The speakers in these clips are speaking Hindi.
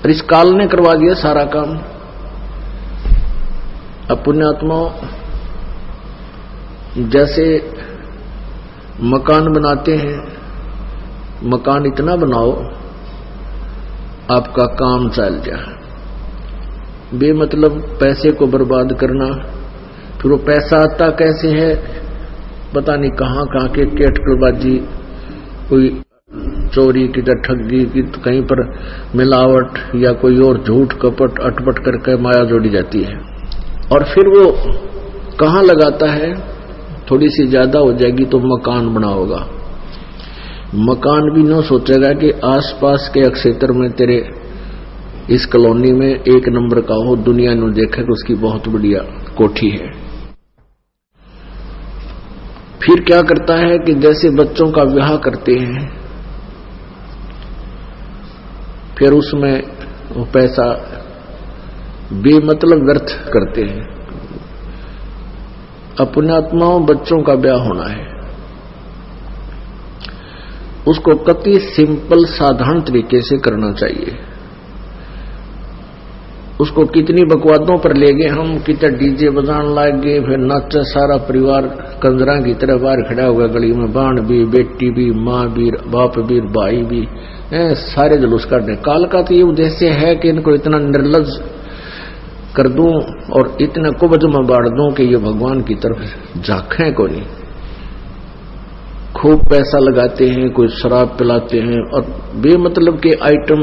और इस काल ने करवा दिया सारा काम। अब पुण्यात्माओं, जैसे मकान बनाते हैं, मकान इतना बनाओ आपका काम चल जाए, बेमतलब पैसे को बर्बाद करना, फिर वो पैसा आता कैसे है पता नहीं कहां कहां के केटकलबाजी, कोई चोरी किधर ठगी की, कहीं पर मिलावट या कोई और झूठ कपट अटपट करके माया जोड़ी जाती है। और फिर वो कहां लगाता है, थोड़ी सी ज्यादा हो जाएगी तो मकान बना होगा। मकान भी न सोचेगा कि आसपास के क्षेत्र में तेरे इस कॉलोनी में एक नंबर का हो, दुनिया ने देखा कि उसकी बहुत बढ़िया कोठी है। फिर क्या करता है कि जैसे बच्चों का विवाह करते हैं, फिर उसमें वो पैसा बेमतलब व्यर्थ करते हैं। अपने आत्माओं बच्चों का ब्याह होना है, उसको कति सिंपल साधारण तरीके से करना चाहिए। उसको कितनी बकवादों पर ले गए हम, कितना डीजे बजान लाग गए, फिर नाचा सारा परिवार कंजरा की तरह बाहर खड़ा होगा गली में, बाण भी, बेटी भी, माँ भी, बाप भी, भाई भी, सारे जुलूस काटने। काल का तो ये उद्देश्य है कि इनको इतना निर्लज कर दूं और इतना कुबज में बाढ़ दूं कि ये भगवान की तरफ झांकें को नहीं। खूब पैसा लगाते हैं, कोई शराब पिलाते हैं और बेमतलब के आइटम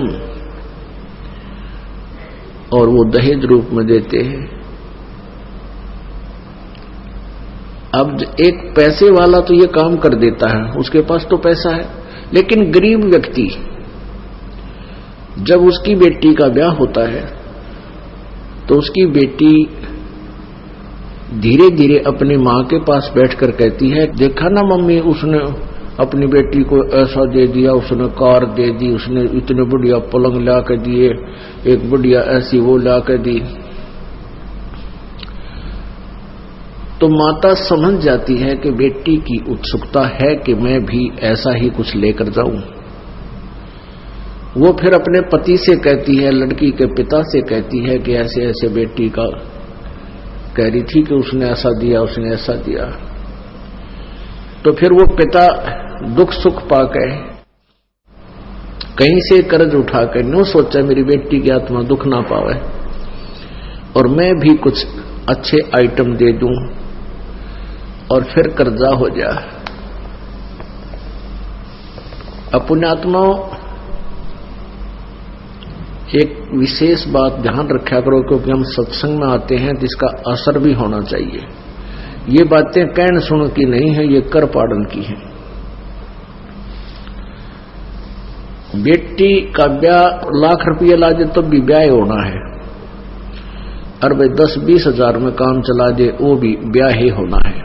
और वो दहेज रूप में देते हैं। अब एक पैसे वाला तो ये काम कर देता है, उसके पास तो पैसा है, लेकिन गरीब व्यक्ति जब उसकी बेटी का ब्याह होता है तो उसकी बेटी धीरे धीरे अपनी माँ के पास बैठकर कहती है, देखा ना मम्मी, उसने अपनी बेटी को ऐसा दे दिया, उसने कार दे दी, उसने इतने बढ़िया पलंग ला के दिए, एक बढ़िया ऐसी वो ला के दी। तो माता समझ जाती है कि बेटी की उत्सुकता है कि मैं भी ऐसा ही कुछ लेकर जाऊं। वो फिर अपने पति से कहती है, लड़की के पिता से कहती है कि ऐसे ऐसे बेटी का कह रही थी कि उसने ऐसा दिया, उसने ऐसा दिया। तो फिर वो पिता दुख सुख पाकर कहीं से कर्ज उठाकर नो सोचा मेरी बेटी की आत्मा दुख ना पावे और मैं भी कुछ अच्छे आइटम दे दूं और फिर कर्जा हो जा। अपने आत्माओं, एक विशेष बात ध्यान रखा करो, क्योंकि हम सत्संग में आते हैं तो इसका असर भी होना चाहिए। ये बातें कहन सुन की नहीं है, ये कर पाड़न की है। बेटी का ब्याह लाख रुपये ला दे तो भी ब्याह होना है, और भाई 10-20 हजार में काम चला दे वो भी ब्याह ही होना है,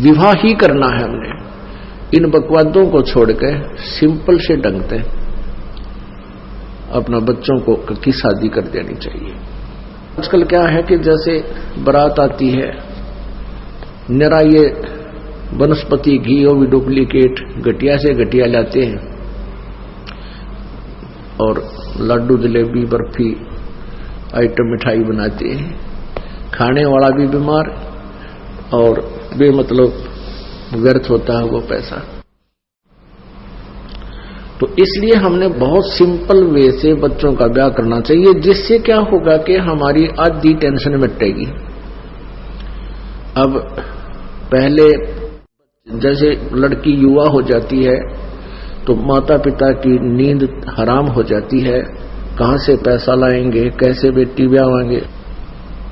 विवाह ही करना है। हमने इन बकवादों को छोड़कर सिंपल से ढंग से अपना बच्चों को की शादी कर देनी चाहिए। आजकल क्या है कि जैसे बारात आती है, निरा ये वनस्पति घी वो भी डुप्लीकेट घटिया से घटिया लाते हैं और लड्डू जलेबी बर्फी आइटम मिठाई बनाते हैं, खाने वाला भी बीमार और बेमतलब व्यर्थ होता है वो पैसा। तो इसलिए हमने बहुत सिंपल वे से बच्चों का ब्याह करना चाहिए, जिससे क्या होगा कि हमारी आधी टेंशन मिटेगी। अब पहले जैसे लड़की युवा हो जाती है तो माता पिता की नींद हराम हो जाती है, कहां से पैसा लाएंगे, कैसे बेटी ब्याहेंगे।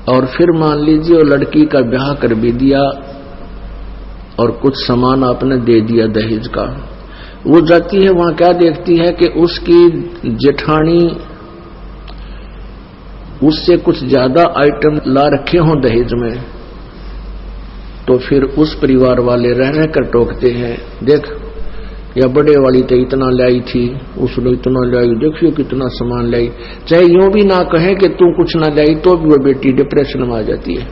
और फिर मान लीजिए वो लड़की का ब्याह कर भी दिया और कुछ सामान आपने दे दिया दहेज का, वो जाती है वहां क्या देखती है कि उसकी जेठानी उससे कुछ ज्यादा आइटम ला रखे हों दहेज में, तो फिर उस परिवार वाले रह कर टोकते हैं, देख या बड़े वाली तो इतना लाई थी, उसने इतना लाई, देखियो कितना सामान लाई। चाहे यूं भी ना कहे कि तू कुछ ना लाई तो भी वो बेटी डिप्रेशन में आ जाती है।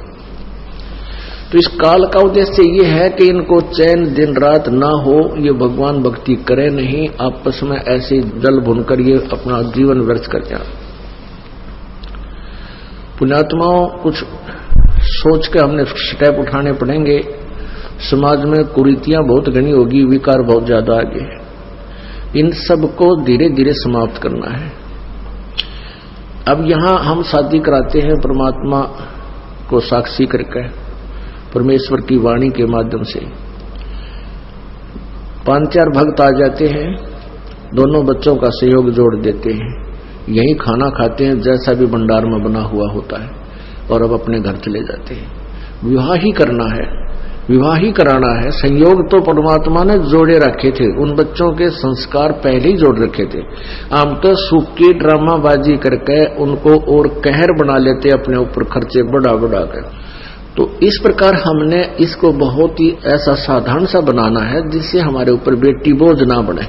तो इस काल का उद्देश्य ये है कि इनको चैन दिन रात ना हो, ये भगवान भक्ति करे नहीं, आपस में ऐसे जल भुनकर ये अपना जीवन व्यर्थ कर जाए। पुण्यात्माओं, कुछ सोच के हमने स्टेप उठाने पड़ेंगे। समाज में कुरीतियां बहुत घनी होगी, विकार बहुत ज्यादा आगे है। इन सब को धीरे धीरे समाप्त करना है। अब यहां हम शादी कराते हैं परमात्मा को साक्षी करके, परमेश्वर की वाणी के माध्यम से। 5-4 भक्त आ जाते हैं, दोनों बच्चों का सहयोग जोड़ देते हैं, यही खाना खाते हैं जैसा भी भंडार में बना हुआ होता है, और अब अपने घर चले जाते हैं। विवाह ही करना है, विवाह ही कराना है। संयोग तो परमात्मा ने जोड़े रखे थे, उन बच्चों के संस्कार पहले ही जोड़ रखे थे। हम तो सूखी ड्रामाबाजी करके उनको और कहर बना लेते अपने ऊपर, खर्चे बढ़ा बढ़ा कर। तो इस प्रकार हमने इसको बहुत ही ऐसा साधारण सा बनाना है जिससे हमारे ऊपर बेटी बोझ ना बने।